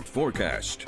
Forecast.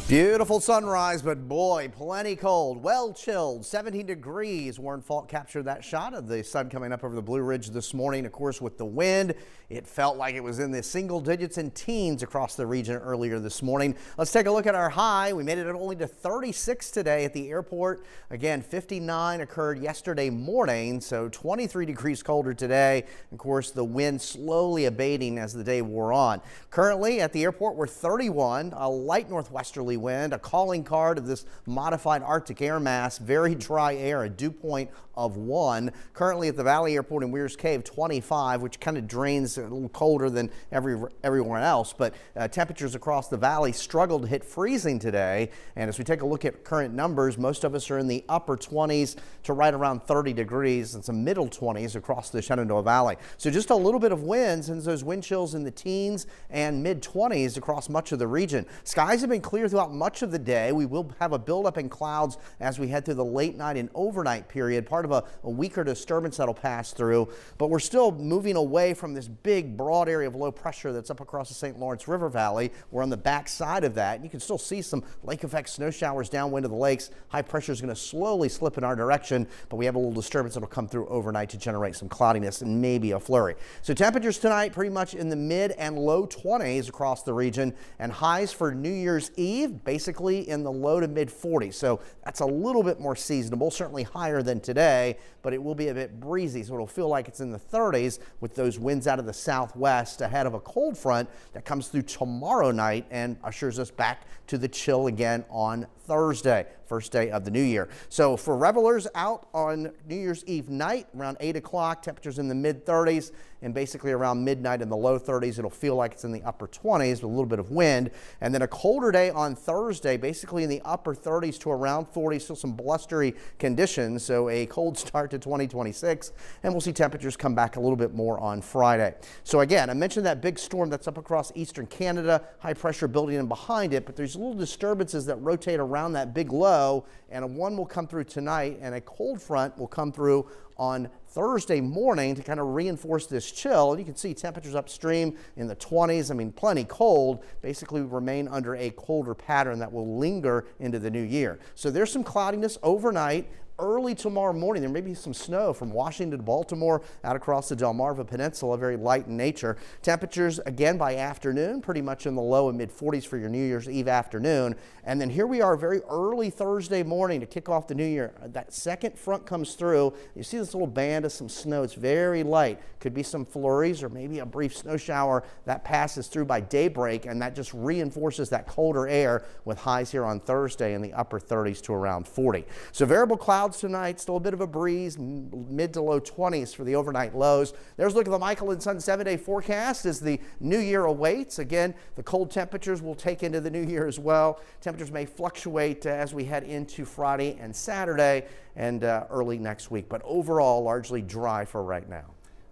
Beautiful sunrise, but boy, plenty cold. Well chilled, 17 degrees. Warren Falk captured that shot of the sun coming up over the Blue Ridge this morning. Of course, with the wind, it felt like it was in the single digits and teens across the region earlier this morning. Let's take a look at our high. We made it only to 36 today at the airport. Again, 59 occurred yesterday morning, so 23 degrees colder today. Of course, the wind slowly abating as the day wore on. Currently at the airport, we're 31, a light northwesterly wind, a calling card of this modified Arctic air mass, very dry air, a dew point of 1. Currently at the Valley Airport in Weir's Cave, 25, which kind of drains a little colder than everywhere else. But temperatures across the valley struggled to hit freezing today. And as we take a look at current numbers, most of us are in the upper 20s to right around 30 degrees and some middle 20s across the Shenandoah Valley. So just a little bit of wind, and those wind chills in the teens and mid 20s across much of the region. Skies have been clear throughout much of the day. We will have a buildup in clouds as we head through the late night and overnight period, part of a weaker disturbance that'll pass through, but we're still moving away from this big broad area of low pressure that's up across the St. Lawrence River Valley. We're on the back side of that. You can still see some lake effect snow showers downwind of the lakes. High pressure is going to slowly slip in our direction, but we have a little disturbance that'll come through overnight to generate some cloudiness and maybe a flurry. So temperatures tonight pretty much in the mid and low 20s across the region, and highs for New Year's Eve basically in the low to mid 40s. So that's a little bit more seasonable, certainly higher than today, but it will be a bit breezy, so it'll feel like it's in the 30s with those winds out of the southwest ahead of a cold front that comes through tomorrow night and ushers us back to the chill again on Thursday, first day of the new year. So for revelers out on New Year's Eve night around 8 o'clock, temperatures in the mid 30s, and basically around midnight in the low 30s. It'll feel like it's in the upper 20s with a little bit of wind. And then a colder day on Thursday, basically in the upper 30s to around 40, still some blustery conditions. So a cold start to 2026, and we'll see temperatures come back a little bit more on Friday. So again, I mentioned that big storm that's up across eastern Canada, high pressure building in behind it, but there's little disturbances that rotate around that big low, and one will come through tonight, and a cold front will come through on Thursday morning to kind of reinforce this chill. And you can see temperatures upstream in the 20s. I mean, plenty cold. Basically, we remain under a colder pattern that will linger into the new year. So there's some cloudiness overnight. Early tomorrow morning, there may be some snow from Washington to Baltimore out across the Delmarva Peninsula, very light in nature. Temperatures, again, by afternoon, pretty much in the low and mid 40s for your New Year's Eve afternoon. And then here we are very early Thursday morning to kick off the new year. That second front comes through. You see this little band of some snow. It's very light. Could be some flurries or maybe a brief snow shower that passes through by daybreak, and that just reinforces that colder air with highs here on Thursday in the upper 30s to around 40. So variable clouds tonight, still a bit of a breeze, mid to low 20s for the overnight lows. There's a look at the Michael and Son 7-day forecast as the new year awaits. Again, the cold temperatures will take into the new year as well. Temperatures may fluctuate as we head into Friday and Saturday and early next week, but overall largely dry for right now.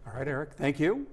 All right, Eric, thank you.